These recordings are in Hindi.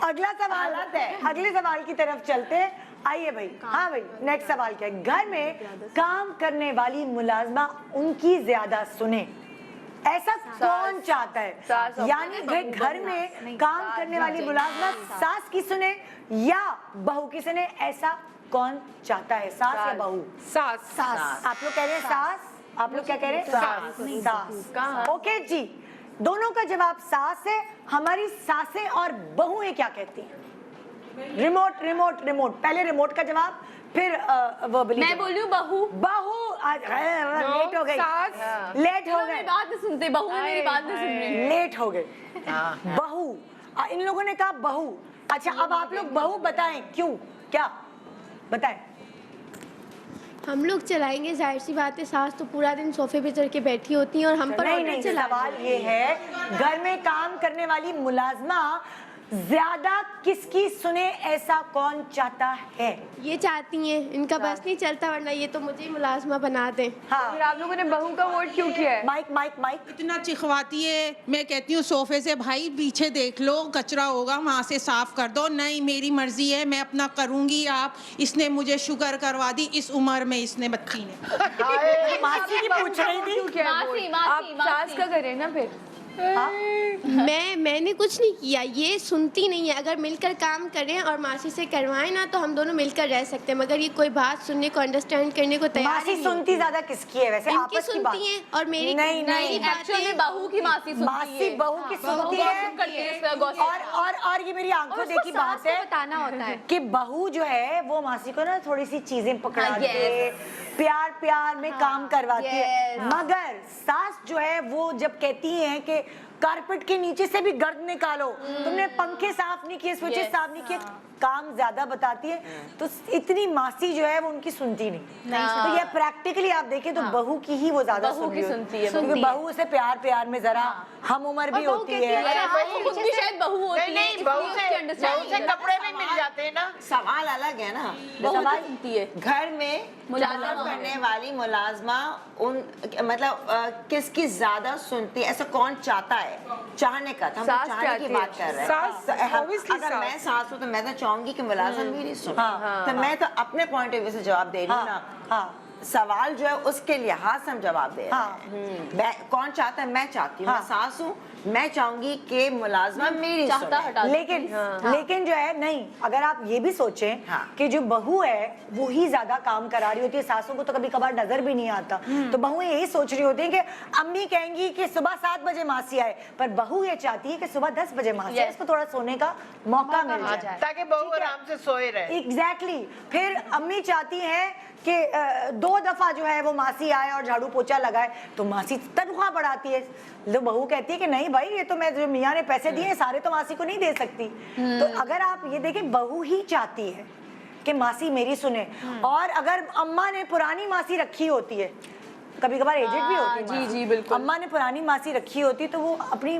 अगला सवाल अगले सवाल की तरफ चलते हैं। आइए भाई, हाँ भाई, नेक्स्ट सवाल क्या है? घर में काम करने वाली मुलाजमा उनकी ज्यादा सुने, ऐसा कौन चाहता है? यानी घर में काम करने वाली मुलाजमा सास की सुने या बहू की सुने, ऐसा कौन चाहता है? सास या बहू? सास। आप लोग कह रहे हैं सास, आप लोग क्या कह रहे हैं? सास। ओके जी, दोनों का जवाब सास है। हमारी सासें और बहुएं क्या कहती हैं? रिमोट रिमोट रिमोट, पहले रिमोट का जवाब, फिर वर्बली। मैं बोल रही हूँ बहू। बहू लेट हो गई, लेट हो गए, बात नहीं सुनते, बहू मेरी बात नहीं सुन रही, लेट हो गए। बहू, इन लोगों ने कहा बहू। अच्छा, अब आप लोग बहू बताएं, क्यों, क्या बताएं? हम लोग चलाएंगे, जाहिर सी बात है, सास तो पूरा दिन सोफे पे चढ़ के बैठी होती हैं और हम पर नहीं, सवाल ये है, घर में काम करने वाली मुलाजमा ज्यादा किसकी सुने, ऐसा कौन चाहता है? ये चाहती हैं, इनका बस नहीं चलता, वरना ये तो मुझे मुलाजमा बना दें। हाँ, फिर आप लोगों ने बहू का वोट क्यों किया है? Mike mike mike. इतना चिखवाती है, मैं कहती हूँ सोफे से भाई पीछे देख लो, कचरा होगा वहाँ से साफ कर दो। नहीं, मेरी मर्जी है, मैं अपना करूंगी। आप, इसने मुझे शुगर करवा दी इस उम्र में, इसने बच्ची ने। मासी की पूछ रही थी। मासी सास का करे ना फिर। मैंने कुछ नहीं किया, ये सुनती नहीं है। अगर मिलकर काम करें और मासी से करवाएं ना, तो हम दोनों मिलकर रह सकते हैं, मगर ये कोई बात सुनने को, अंडरस्टैंड करने को तैयार मासी नहीं सुनती ज्यादा किसकी है वैसे? इनकी आपस की बात सुनती हैं और मेरी नहीं, एक्चुअली में बहू की मासी सुनती मासी है। बहू की सुनती है। और ये मेरी आंखों देखी बात है, बताना होता है कि बहू जो है वो मासी को ना थोड़ी सी चीजें पकड़ा के प्यार प्यार में काम करवाती है, मगर सास जो है वो जब कहती है कि कारपेट के नीचे से भी गर्द निकालो, तुमने पंखे साफ नहीं किए, स्विचेस साफ नहीं किए, काम ज्यादा बताती है, तो इतनी मासी जो है वो उनकी सुनती नहीं। तो ये प्रैक्टिकली आप देखें तो बहू की ही वो ज्यादा सुनती है, क्योंकि बहू से प्यार प्यार में जरा हम उम्र भी होती है। खुद भी शायद बहू होती है, बहू से कपड़े भी मिल जाते हैं ना। सवाल अलग है ना, सवाल सुनती है। घर में काम करने वाली मुलाजमा उन मतलब किसकी ज्यादा सुनती है, ऐसा कौन चाहता है? चाहने का, हम चाहने की बात कर रहे हैं। अगर मैं सास हूँ तो मैं तो चाहूंगी कि मुलाजम मेरी सुने, तो मैं तो अपने पॉइंट ऑफ व्यू से जवाब दे रही हूँ ना। सवाल जो है उसके लिहाज से हम जवाब दे रहे हैं। कौन चाहता है? मैं चाहती हूँ, मैं सास हूँ, मैं चाहूंगी कि मुलाजमा मेरी सुने। लेकिन जो है नहीं, अगर आप ये भी सोचें कि जो बहू है वो ही ज्यादा काम करा रही होती है, सासों को तो कभी कभार नजर भी नहीं आता, तो बहू यही सोच रही होती है कि अम्मी कहेंगी कि सुबह 7 बजे मासी आए, पर बहू ये चाहती है कि सुबह 10 बजे मासी आए, इसको थोड़ा सोने का मौका मिल जाए ताकि बहू आराम से सोए रहे। एग्जैक्टली। फिर अम्मी चाहती है कि 2 दफा जो है वो मासी आए और झाड़ू पोछा लगाए, तो मासी तनख्वाह बढ़ाती है, तो बहू कहती है कि नहीं भाई, ये तो मैं जो मियाँ ने पैसे दिए सारे तो मासी को नहीं दे सकती। तो अगर आप ये देखें, बहू ही चाहती है कि मासी मेरी सुने, और अगर अम्मा ने पुरानी मासी रखी होती है, कभी कभार एजेड भी होती है, जी बिल्कुल, अम्मा ने पुरानी मासी रखी होती तो वो अपनी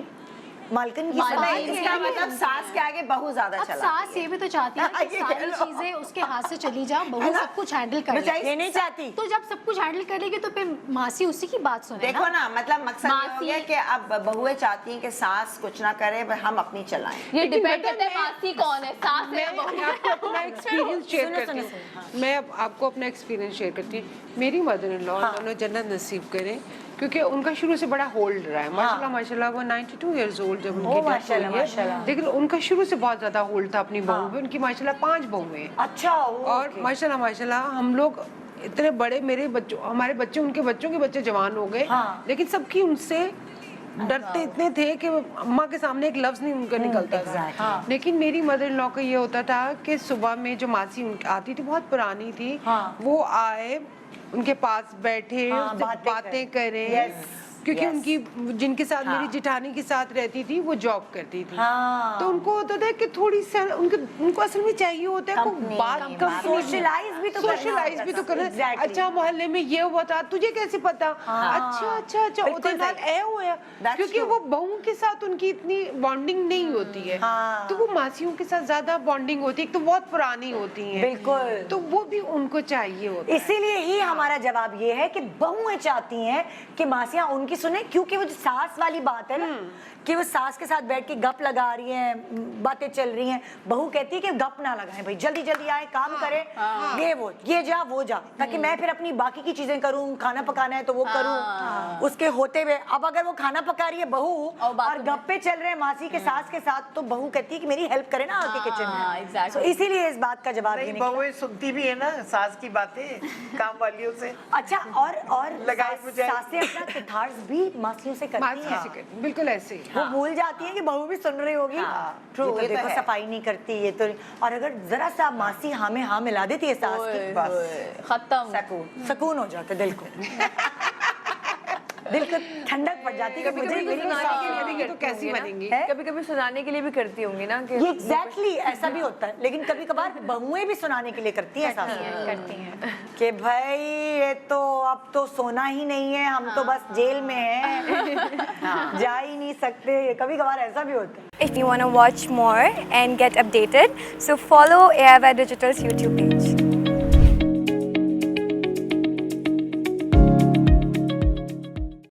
मालकिन की इसका मतलब सास के आगे बहू ज्यादा चला। सास ये भी तो चाहती है कि सारी चीजें उसके हाथ से चली जाओ, बहू सब कुछ हैंडल कर ले। ये नहीं चाहती, तो जब सब कुछ हैंडल कर लेगी तो फिर मासी उसी की बात सुने। देखो ना, मतलब मकसद ये हो गया कि अब बहुएं चाहती हैं कि सास कुछ ना करे, हम अपनी चलाएं। ये डिपेंड करता है मासी कौन है, सास है या बहू। मैं आपको अपना एक्सपीरियंस शेयर करती हूँ। मैं आपको अपना एक्सपीरियंस शेयर करती हूँ। मेरी मदर इन लॉ, उन्होंने जन्नत नसीब करे, क्योंकि उनका शुरू से बड़ा होल्ड रहा है, माशाल्लाह। वो 92 इयर्स ओल्ड जब उनकी डेथ हुई है, लेकिन उनका शुरू से बहुत ज्यादा होल्ड था अपनी बहू पे। उनकी माशाल्लाह 5 बहुएं हैं। अच्छा। और माशाल्लाह हम लोग इतने बड़े, मेरे बच्चों, हमारे बच्चे, उनके बच्चों के बच्चे जवान हो गए, लेकिन सबकी उनसे डरते इतने थे कि अम्मा के सामने एक लफ्ज नहीं उनका निकलता था। लेकिन मेरी मदर इन लॉ का ये होता था कि सुबह में जो मासी आती थी, बहुत पुरानी थी, वो आए, उनके पास बैठे, बातें करें, क्योंकि उनकी, जिनके साथ मेरी जिठानी के साथ रहती थी, वो जॉब करती थी, तो उनको होता था कि थोड़ी सी उनको असल में चाहिए होता है को बात कर, सोशलाइज भी तो करना। अच्छा, मोहल्ले में ये हुआ था, तुझे कैसे पता? अच्छा उधर साल ए हुआ, क्योंकि वो बहू के साथ उनकी इतनी बॉन्डिंग नहीं होती है, तो वो मासियों के साथ ज्यादा बॉन्डिंग होती है, तो बहुत पुरानी होती है, बिल्कुल, तो वो भी उनको चाहिए होता है। इसीलिए ही हमारा जवाब ये है कि बहुएं चाहती हैं कि मासियां उनकी की सुने, क्योंकि वो जो सास वाली बात है ना कि वो सास के साथ बैठ के गप लगा रही हैं, बातें चल रही हैं, बहू कहती है कि गप ना लगाएं भाई, जल्दी जल्दी आए, काम करें, ये वो, ये जा वो जा, ताकि मैं फिर अपनी बाकी की चीजें करूं, खाना पकाना है तो वो करूं उसके होते हुए। अब अगर वो खाना पका रही है बहू और गप्पे चल रहे हैं मासी के सास के साथ, तो बहू कहती है कि मेरी हेल्प करे ना आके किचन में। exactly. So, इसीलिए इस बात का जवाब नहीं, देने बहुएं सुनती भी है ना सास की बातें काम वालियों से। अच्छा, और लगाई बुझाई। सासें अपना कितार्स भी मासियों से करती मासी हैं, ऐसे करती, बिल्कुल ऐसे ही। वो भूल जाती है कि बहू भी सुन रही होगी। True, ये तो ये तो देखो है। सफाई नहीं करती, ये तो, और अगर जरा सा मासी हाँ में हाँ मिला देती है सास की, बस खत्म। सुकून हो जाता है दिल को, दिल को ठंडक पड़ जाती है कि मुझे मेरी सास बनेंगी तो कैसी बनेंगी? कभी कभी सुनाने के लिए भी करती होंगी ना कि ये एग्जैक्टली ऐसा भी होता है, लेकिन कभी कभार बहुएं भी सुनाने के लिए करती हैं सास कि भाई ये तो अब तो सोना ही नहीं है, हम तो बस जेल में हैं, जा ही नहीं सकते, कभी कभार ऐसा भी होता है। If you want to watch more and get updated, so follow AIY Digital's YouTube page.